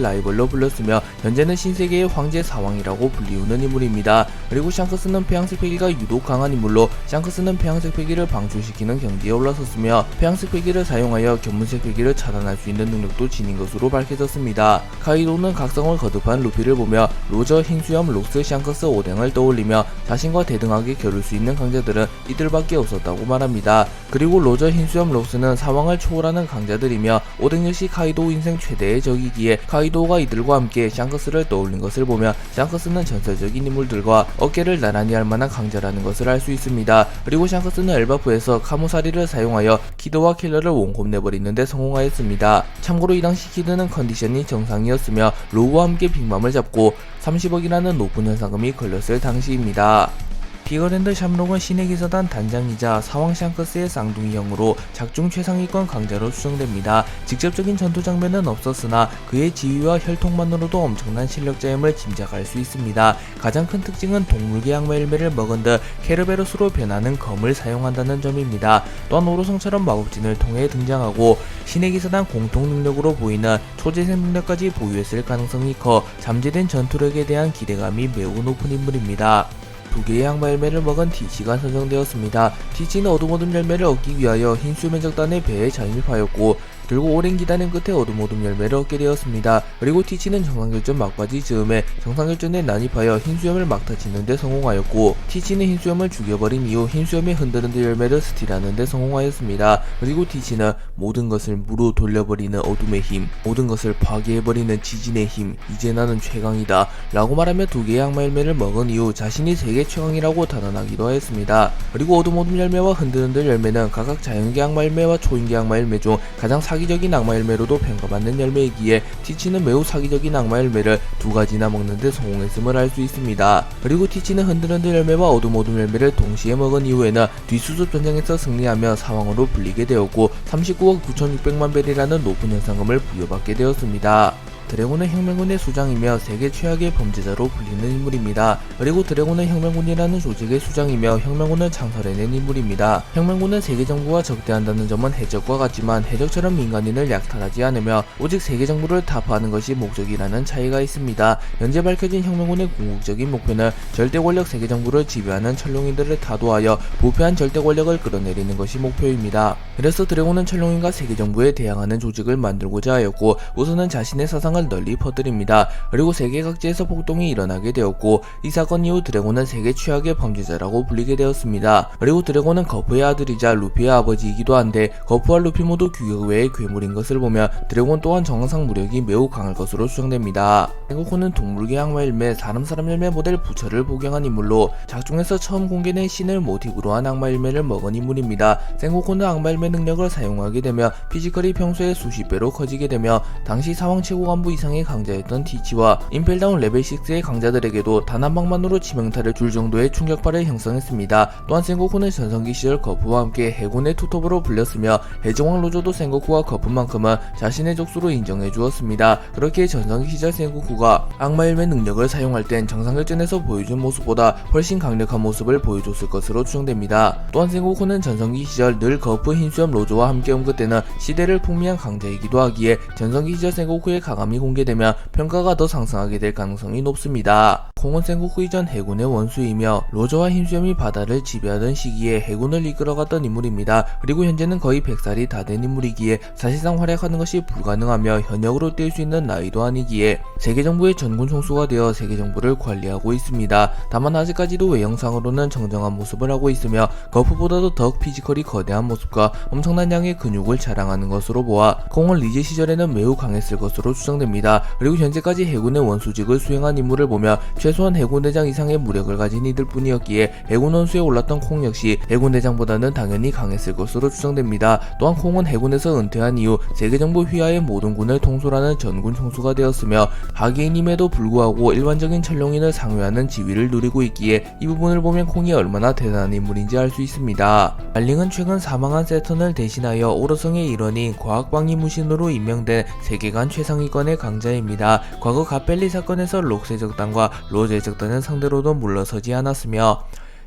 라이벌로 불렸으며 현재는 신세계의 황제 사왕이라고 불리우는 인물입니다. 그리고 샹크스는 폐양색 패기가 유독 강한 인물로 샹크스는 폐양색 패기를 방출시키는 경지에 올라섰으며 폐양색 패기를 사용하여 견문색 패기를 차단할 수 있는 능력도 지닌 것으로 밝혀졌습니다. 카이도는 각성을 거듭한 루피를 보며 로저, 흰수염, 록스, 샹크스, 오뎅을 떠올리며 자신과 대등하게 겨룰 수 있는 강자들은 이들밖에 없었다고 말합니다. 그리고 로저, 흰수염, 록스는 사왕을 초월하는 강자들이며 오뎅 역시 카이도 인생 최대의 적이기에 카이도우가 이들과 함께 샹크스를 떠올린 것을 보며 샹크스는 전설적인 인물들과 어깨를 나란히 할 만한 강자라는 것을 알 수 있습니다. 그리고 샹크스는 엘바프에서 카무사리를 사용하여 키드와 킬러를 원콤 내버리는 데 성공하였습니다. 참고로 이 당시 키드는 컨디션이 정상이었으며 로우와 함께 빅맘을 잡고 30억이라는 높은 현상금이 걸렸을 당시입니다. 비거랜드 샴록은 신의 기사단 단장이자 사왕 샹크스의 쌍둥이 형으로 작중 최상위권 강자로 추정됩니다. 직접적인 전투 장면은 없었으나 그의 지위와 혈통만으로도 엄청난 실력자임을 짐작할 수 있습니다. 가장 큰 특징은 동물계 악마 열매를 먹은 듯 케르베로스로 변하는 검을 사용한다는 점입니다. 또한 오로성처럼 마법진을 통해 등장하고 신의 기사단 공통 능력으로 보이는 초재생 능력까지 보유했을 가능성이 커 잠재된 전투력에 대한 기대감이 매우 높은 인물입니다. 두 개의 악마 열매를 먹은 티치가 선정되었습니다. 티치는 어둠 열매를 얻기 위하여 흰수면적단의 배에 잠입하였고 결국 오랜 기다림 끝에 어둠 열매를 얻게 되었습니다. 그리고 티치는 정상결전 막바지 즈음에 정상결전에 난입하여 흰수염을 막타치는 데 성공하였고 티치는 흰수염을 죽여버린 이후 흰수염의 흔들흔들 열매를 스틸하는 데 성공하였습니다. 그리고 티치는 모든 것을 무로 돌려버리는 어둠의 힘, 모든 것을 파괴해버리는 지진의 힘, 이제 나는 최강이다 라고 말하며 두 개의 악마 열매를 먹은 이후 자신이 세계 최강이라고 단언하기도 하였습니다. 그리고 어둠 열매와 흔들흔들 열매는 각각 자연계 악마 열매와 초인계 악마 열매 중 가장 사기적인 악마 열매로도 평가받는 열매이기에 티치는 매우 사기적인 악마 열매를 두 가지나 먹는데 성공했음을 알 수 있습니다. 그리고 티치는 흔들흔들 열매와 어둠 열매를 동시에 먹은 이후에는 뒷수습 전쟁에서 승리하며 사왕으로 불리게 되었고 39억 9,600만 벨이라는 높은 현상금을 부여받게 되었습니다. 드래곤은 혁명군의 수장이며 세계 최악의 범죄자로 불리는 인물입니다. 그리고 드래곤은 혁명군이라는 조직의 수장이며 혁명군을 창설해낸 인물입니다. 혁명군은 세계 정부와 적대한다는 점은 해적과 같지만 해적처럼 민간인을 약탈하지 않으며 오직 세계 정부를 타파하는 것이 목적이라는 차이가 있습니다. 현재 밝혀진 혁명군의 궁극적인 목표는 절대 권력 세계 정부를 지배하는 천룡인들을 타도하여 부패한 절대 권력을 끌어내리는 것이 목표입니다. 그래서 드래곤은 천룡인과 세계 정부에 대항하는 조직을 만들고자 하였고 우선은 자신의 사상을 널리 퍼뜨립니다. 그리고 세계 각지에서 폭동이 일어나게 되었고 이 사건 이후 드래곤은 세계 최악의 범죄자라고 불리게 되었습니다. 그리고 드래곤은 거프의 아들이자 루피의 아버지이기도 한데 거프와 루피 모두 규격 외의 괴물인 것을 보면 드래곤 또한 정상 무력이 매우 강할 것으로 추정됩니다. 생고쿠는 동물계 악마 일매 사람 열매 모델 부처를 복용한 인물로 작중에서 처음 공개된 신을 모티브로 한 악마 일매를 먹은 인물입니다. 생고쿠는 악마 일매 능력을 사용하게 되며 피지컬이 평소에 수십 배로 커지게 되며 당시 사왕 최고 간부 이상의 강자였던 티치와 임펠다운 레벨 6의 강자들에게도 단 한 방만으로 치명타를 줄 정도의 충격파를 형성했습니다. 또한 생고쿠는 전성기 시절 거프와 함께 해군의 투톱으로 불렸으며 해적왕 로조도 생고쿠와 거프만큼은 자신의 족수로 인정해 주었습니다. 그렇게 전성기 시절 생고쿠가 악마 일매 능력을 사용할 땐 정상결전에서 보여준 모습보다 훨씬 강력한 모습을 보여줬을 것으로 추정됩니다. 또한 생고쿠는 전성기 시절 늘 거프 흰수염 로조와 함께 언급되는 시대를 풍미한 강자이기도 하기에 전성기 시절 생고쿠의 가감이 공개되면 평가가 더 상승하게 될 가능성이 높습니다. 콩은 생고쿠 이전 해군의 원수이며 로조와 흰수염이 바다를 지배하던 시기에 해군을 이끌어갔던 인물입니다. 그리고 현재는 거의 100살이 다 된 인물이기에 사실상 활약하는 것이 불가능하며 현역으로 뛸 수 있는 나이도 아니기에 세계정부의 전군 총수가 되어 세계정부를 관리하고 있습니다. 다만 아직까지도 외형상으로는 정정한 모습을 하고 있으며 거프보다도 더 피지컬이 거대한 모습과 엄청난 양의 근육을 자랑하는 것으로 보아 콩은 리즈 시절에는 매우 강했을 것으로 추정됩니다. 그리고 현재까지 해군의 원수직을 수행한 인물을 보며 최소한 해군대장 이상의 무력을 가진 이들 뿐이었기에 해군 원수에 올랐던 콩 역시 해군대장보다는 당연히 강했을 것으로 추정됩니다. 또한 콩은 해군에서 은퇴한 이후 세계정부 휘하의 모든 군을 통솔하는 전군 총수가 되었으며 하계인임에도 불구하고 일반적인 천룡인을 상회하는 지위를 누리고 있기에 이 부분을 보면 콩이 얼마나 대단한 인물인지 알 수 있습니다. 말링은 최근 사망한 세턴을 대신하여 오로성의 일원인 과학방위 무신으로 임명된 세계관 최상위권의 강자입니다. 과거 갓벨리 사건에서 록세 적단과 로제 적단은 상대로도 물러서지 않았으며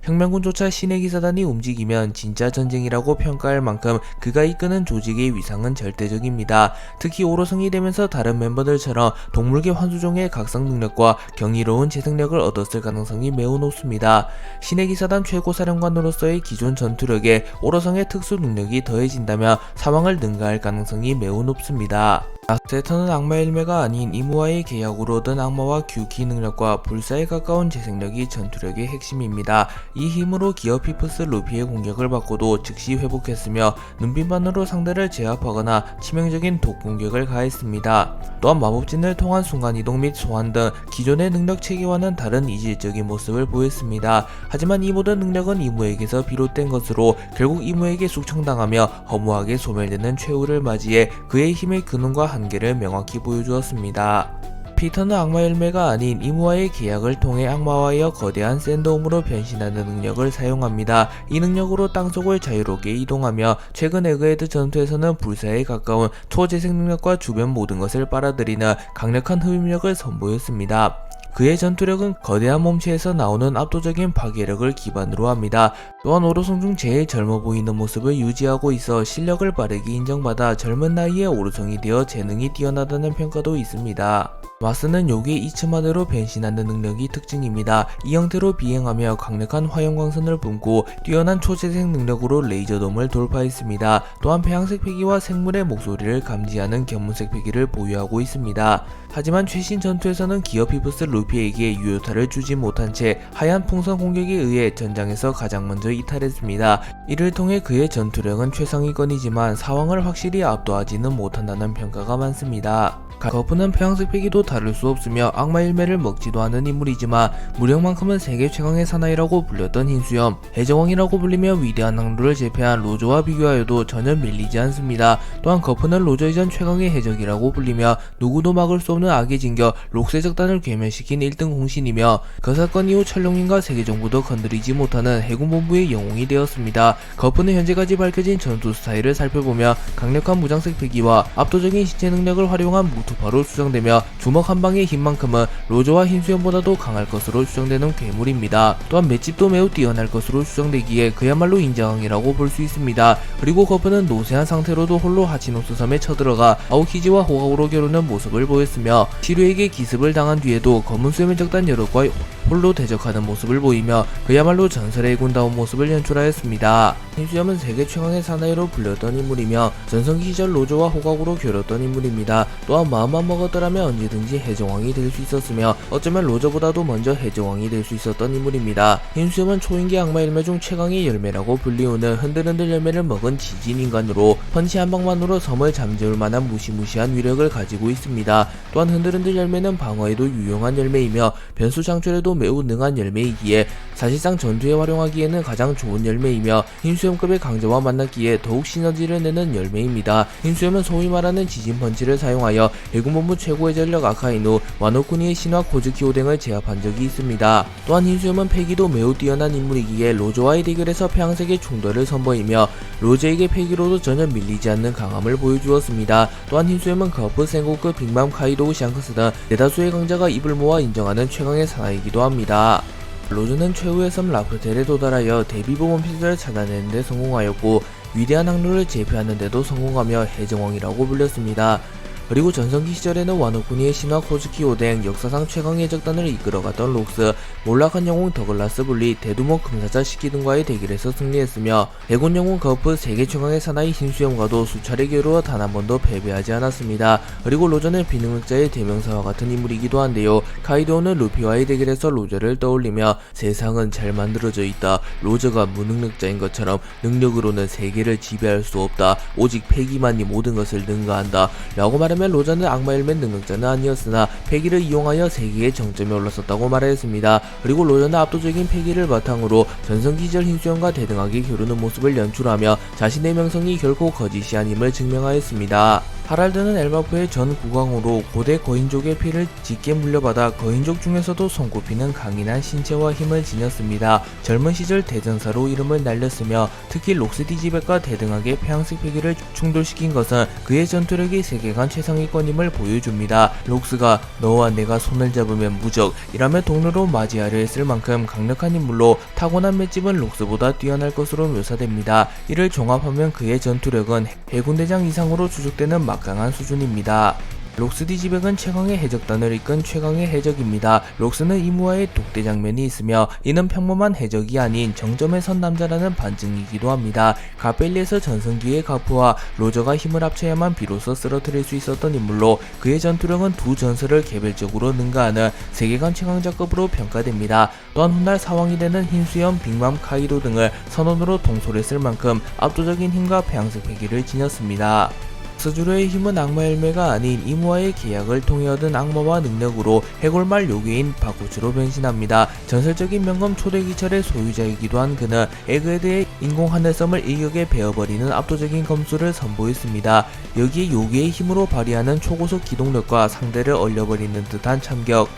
혁명군조차 신의 기사단이 움직이면 진짜 전쟁이라고 평가할 만큼 그가 이끄는 조직의 위상은 절대적입니다. 특히 오로성이 되면서 다른 멤버들처럼 동물계 환수종의 각성 능력과 경이로운 재생력을 얻었을 가능성이 매우 높습니다. 신의 기사단 최고사령관으로서의 기존 전투력에 오로성의 특수 능력이 더해진다면 사망을 능가할 가능성이 매우 높습니다. 세턴은 악마 일매가 아닌 이무와의 계약으로 얻은 악마와 규키 능력과 불사에 가까운 재생력이 전투력의 핵심입니다. 이 힘으로 기어 피프스 루피의 공격을 받고도 즉시 회복했으며 눈빛만으로 상대를 제압하거나 치명적인 독 공격을 가했습니다. 또한 마법진을 통한 순간이동 및 소환 등 기존의 능력 체계와는 다른 이질적인 모습을 보였습니다. 하지만 이 모든 능력은 이무에게서 비롯된 것으로 결국 이무에게 숙청당하며 허무하게 소멸되는 최후를 맞이해 그의 힘의 근원과 한계를 명확히 보여주었습니다. 피터는 악마 열매가 아닌 이무와의 계약을 통해 악마와의 거대한 샌드홈으로 변신하는 능력을 사용합니다. 이 능력으로 땅속을 자유롭게 이동하며 최근 에그헤드 전투에서는 불사에 가까운 초재생 능력과 주변 모든 것을 빨아들이는 강력한 흡입력을 선보였습니다. 그의 전투력은 거대한 몸체에서 나오는 압도적인 파괴력을 기반으로 합니다. 또한 오로성 중 제일 젊어 보이는 모습을 유지하고 있어 실력을 빠르게 인정받아 젊은 나이에 오로성이 되어 재능이 뛰어나다는 평가도 있습니다. 마스는 요괴 이츠마대로 변신하는 능력이 특징입니다. 이 형태로 비행하며 강력한 화염광선을 뿜고 뛰어난 초재생 능력으로 레이저돔을 돌파했습니다. 또한 폐양색 패기와 생물의 목소리를 감지하는 견문색 패기를 보유하고 있습니다. 하지만 최신 전투에서는 기어 피프스 루피에게 유효타를 주지 못한 채 하얀 풍선 공격에 의해 전장에서 가장 먼저 이탈했습니다. 이를 통해 그의 전투력은 최상위권이지만 사왕을 확실히 압도하지는 못한다는 평가가 많습니다. 거프는 폐양색 패기도 다를 수 없으며 악마 일매를 먹지도 않은 인물이지만 무력만큼은 세계 최강의 사나이라고 불렸던 흰수염, 해적왕이라고 불리며 위대한 항로를 제패한 로조와 비교하여도 전혀 밀리지 않습니다. 또한 거프는 로저 이전 최강의 해적이라고 불리며 누구도 막을 수 없는 악의 진격 록세 적단을 괴멸시킨 1등 공신이며 그 사건 이후 천룡인과 세계정부도 건드리지 못하는 해군본부의 영웅이 되었습니다. 거프는 현재까지 밝혀진 전투 스타일을 살펴보며 강력한 무장색 패기와 압도적인 신체 능력을 활용한 투파로 추정되며 주먹 한 방의 힘만큼은 로저와 흰수염보다도 강할 것으로 추정되는 괴물입니다. 또한 맷집도 매우 뛰어날 것으로 추정되기에 그야말로 인정이라고 볼 수 있습니다. 그리고 거프는 노쇠한 상태로도 홀로 하치노스 섬에 쳐들어가 아오키지와 호각으로 겨루는 모습을 보였으며 시류에게 기습을 당한 뒤에도 검은 수염을 적단 여럿과 홀로 대적하는 모습을 보이며 그야말로 전설의 해군다운 모습을 연출하였습니다. 흰수염은 세계 최강의 사나이로 불렸던 인물이며 전성기 시절 로저와 호각으로 겨뤘던 인물입니다. 또한 마음만 먹었더라면 언제든지 해적왕이 될 수 있었으며 어쩌면 로저보다도 먼저 해적왕이 될 수 있었던 인물입니다. 흰수염은 초인기 악마 열매 중 최강의 열매라고 불리우는 흔들흔들 열매를 먹은 지진 인간으로 펀치 한 방만으로 섬을 잠재울 만한 무시무시한 위력을 가지고 있습니다. 또한 흔들흔들 열매는 방어에도 유용한 열매이며 변수 창출에도 매우 능한 열매이기에 사실상 전투에 활용하기에는 가장 좋은 열매이며 흰수염급의 강자와 만났기에 더욱 시너지를 내는 열매입니다. 흰수염은 소위 말하는 지진 펀치를 사용하여 해군본부 최고의 전력 아카이누 와노쿠니의 신화 코즈키 오뎅을 제압한 적이 있습니다. 또한 흰수염은 패기도 매우 뛰어난 인물이기에 로저와의 대결에서 폐양색의 충돌을 선보이며 로저에게 패기로도 전혀 밀리지 않는 강함을 보여주었습니다. 또한 흰수염은 거프, 센고크, 빅맘, 카이도우, 샹크스 등 대다수의 강자가 입을 모아 인정하는 최강의 사나이기도 합니다. 로저는 최후의 섬 라프텔에 도달하여 데뷔보 원피스를 찾아내는 데 성공하였고 위대한 항로를 제패하는 데도 성공하며 해적왕이라고 불렸습니다. 그리고 전성기 시절에는 와노쿠니의 신화 코즈키 오뎅, 역사상 최강의 해적단을 이끌어갔던 록스, 몰락한 영웅 더글라스 분리, 대두목 금사자 시키 등과의 대결에서 승리했으며 해군 영웅 거프, 세계 최강의 사나이 흰수염과도 수차례 겨루어 단 한 번도 패배하지 않았습니다. 그리고 로저는 비능력자의 대명사와 같은 인물이기도 한데요. 카이도우는 루피와의 대결에서 로저를 떠올리며 세상은 잘 만들어져 있다. 로저가 무능력자인 것처럼 능력으로는 세계를 지배할 수 없다. 오직 패기만이 모든 것을 능가한다. 라고 말하며 로저는 악마열매 능력자는 아니었으나 패기를 이용하여 세계의 정점에 올랐었다고 말하였습니다. 그리고 로저는 압도적인 패기를 바탕으로 전성기 시절 흰수염과 대등하게 겨루는 모습을 연출하며 자신의 명성이 결코 거짓이 아님을 증명하였습니다. 하랄드는 엘바프의 전 국왕으로 고대 거인족의 피를 짙게 물려받아 거인족 중에서도 손꼽히는 강인한 신체와 힘을 지녔습니다. 젊은 시절 대전사로 이름을 날렸으며 특히 록스 디지백과 대등하게 폐양색 패기를 충돌시킨 것은 그의 전투력이 세계관 최상위권임을 보여줍니다. 록스가 너와 내가 손을 잡으면 무적이라며 동료로 맞이하려 했을 만큼 강력한 인물로 타고난 맷집은 록스보다 뛰어날 것으로 묘사됩니다. 이를 종합하면 그의 전투력은 해군대장 이상으로 추측되는 막강한 수준입니다. 록스 디지백은 최강의 해적단을 이끈 최강의 해적입니다. 록스는 이무와의 독대 장면이 있으며 이는 평범한 해적이 아닌 정점에 선 남자라는 반증이기도 합니다. 가벨리에서 전성기의 가프와 로저가 힘을 합쳐야만 비로소 쓰러뜨릴 수 있었던 인물로 그의 전투력은 두 전설을 개별적으로 능가하는 세계관 최강자급으로 평가됩니다. 또한 훗날 사왕이 되는 흰수염, 빅맘, 카이도 등을 선원으로 통솔했을 만큼 압도적인 힘과 폐양색 패기를 지녔습니다. 스주로의 힘은 악마 열매가 아닌 이무와의 계약을 통해 얻은 악마와 능력으로 해골말 요괴인 바쿠츠로 변신합니다. 전설적인 명검 초대기철의 소유자이기도 한 그는 에그헤드의 인공 하늘섬을 일격에 베어버리는 압도적인 검수를 선보였습니다. 여기에 요괴의 힘으로 발휘하는 초고속 기동력과 상대를 얼려버리는 듯한 참격,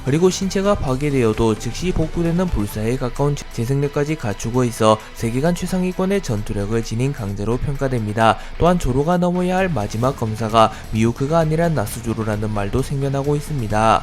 그리고 신체가 파괴되어도 즉시 복구되는 불사에 가까운 재생력까지 갖추고 있어 세계관 최상위권의 전투력을 지닌 강자로 평가됩니다. 또한 조로가 넘어야 할 마지막 검사가 미우크가 아니라 나스조로라는 말도 생겨나고 있습니다.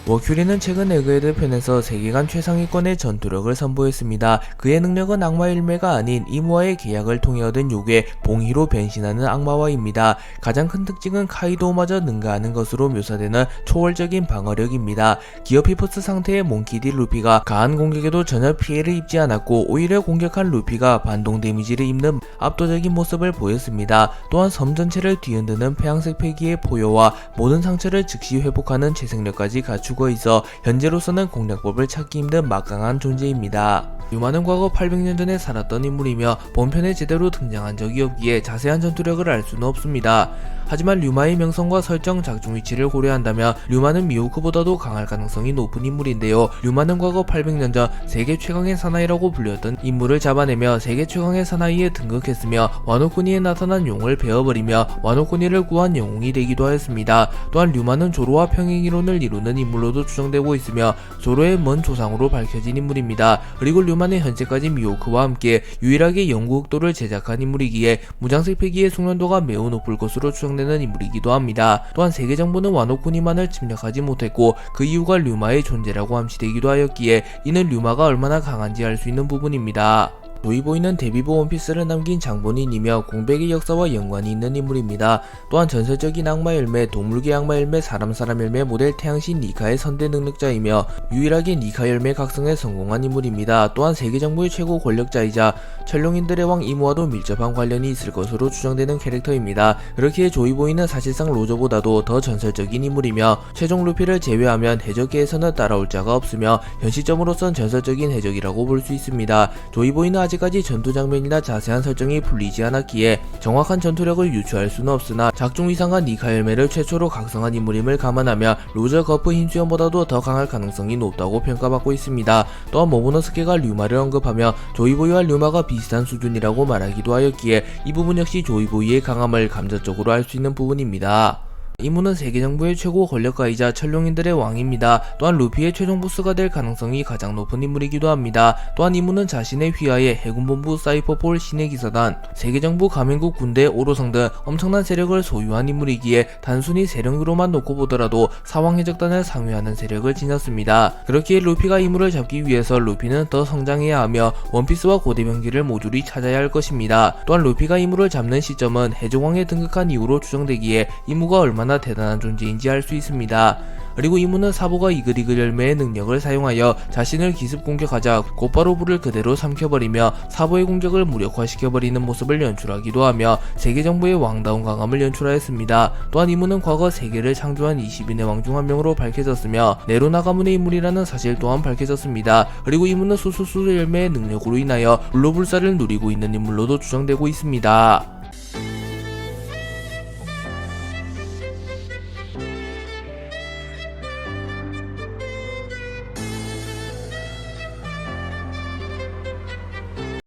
워큐리는 최근 에그헤드 편에서 세계관 최상위권의 전투력을 선보였습니다. 그의 능력은 악마 열매가 아닌 이무와의 계약을 통해 얻은 요괴 봉희로 변신하는 악마와입니다. 가장 큰 특징은 카이도우마저 능가하는 것으로 묘사되는 초월적인 방어력입니다. 기어피퍼스 상태의 몽키디 루피가 가한 공격에도 전혀 피해를 입지 않았고 오히려 공격한 루피가 반동 데미지를 입는 압도적인 모습을 보였습니다. 또한 섬 전체를 뒤흔드는 폐양색 패기의 포효와 모든 상처를 즉시 회복하는 재생력까지 갖추고 있어 현재로서는 공략법을 찾기 힘든 막강한 존재입니다. 류마는 과거 800년 전에 살았던 인물이며 본편에 제대로 등장한 적이 없기에 자세한 전투력을 알 수는 없습니다. 하지만 류마의 명성과 설정, 작중 위치를 고려한다면 류마는 미호크보다도 강할 가능성이 높은 인물인데요. 류마는 과거 800년 전 세계 최강의 사나이라고 불렸던 인물을 잡아내며 세계 최강의 사나이에 등극했으며 와노쿠니에 나타난 용을 베어버리며 와노쿠니를 구한 영웅이 되기도 하였습니다. 또한 류마는 조로와 평행 이론을 이루는 인물로도 추정되고 있으며 조로의 먼 조상으로 밝혀진 인물입니다. 그리고 류마는 현재까지 미호크와 함께 유일하게 영구 흑도를 제작한 인물이기에 무장색 패기의 숙련도가 매우 높을 것으로 추정됩니다. 추정되는 인물이기도 합니다. 또한 세계 정부는 와노 쿠니만을 침략하지 못했고 그 이유가 류마의 존재라고 암시되기도 하였기에 이는 류마가 얼마나 강한지 알 수 있는 부분입니다. 조이보이는 데뷔부 원피스를 남긴 장본인이며 공백의 역사와 연관이 있는 인물입니다. 또한 전설적인 악마 열매, 동물계 악마 열매, 사람 열매 모델 태양신 니카의 선대 능력자이며 유일하게 니카 열매 각성에 성공한 인물입니다. 또한 세계 정부의 최고 권력자이자 천룡인들의 왕 이무와도 밀접한 관련이 있을 것으로 추정되는 캐릭터입니다. 그렇기에 조이보이는 사실상 로저보다도 더 전설적인 인물이며 최종 루피를 제외하면 해적계에서는 따라올 자가 없으며 현 시점으로선 전설적인 해적이라고 볼 수 있습니다. 조이보이는 아직까지 전투 장면이나 자세한 설정이 풀리지 않았기에 정확한 전투력을 유추할 수는 없으나 작중 이상한 니카 열매를 최초로 각성한 인물임을 감안하며 로저 거프 힘수연보다도 더 강할 가능성이 높다고 평가받고 있습니다. 또한 모모노스케가 류마를 언급하며 조이보이와 류마가 비슷한 수준이라고 말하기도 하였기에 이 부분 역시 조이보이의 강함을 감정적으로 알 수 있는 부분입니다. 이무는 세계 정부의 최고 권력가이자 천룡인들의 왕입니다. 또한 루피의 최종 보스가 될 가능성이 가장 높은 인물이기도 합니다. 또한 이무는 자신의 휘하에 해군본부 사이퍼폴 신의 기사단, 세계 정부 가맹국 군대 오로성 등 엄청난 세력을 소유한 인물이기에 단순히 세력으로만 놓고 보더라도 사왕해적단을 상회하는 세력을 지녔습니다. 그렇기에 루피가 이무를 잡기 위해서 루피는 더 성장해야 하며 원피스와 고대병기를 모조리 찾아야 할 것입니다. 또한 루피가 이무를 잡는 시점은 해적왕에 등극한 이후로 추정되기에 이무가 얼마나 대단한 존재인지 알 수 있습니다. 그리고 이무는 사보가 이글이글 열매의 능력을 사용하여 자신을 기습 공격하자 곧바로 불을 그대로 삼켜버리며 사보의 공격을 무력화시켜버리는 모습을 연출하기도 하며 세계 정부의 왕다운 강함을 연출하였습니다. 또한 이무는 과거 세계를 창조한 20인의 왕 중 한 명으로 밝혀졌으며 네로나 가문의 인물이라는 사실 또한 밝혀졌습니다. 그리고 이무는 수수수 열매의 능력으로 인하여 불로불사를 누리고 있는 인물로도 추정되고 있습니다.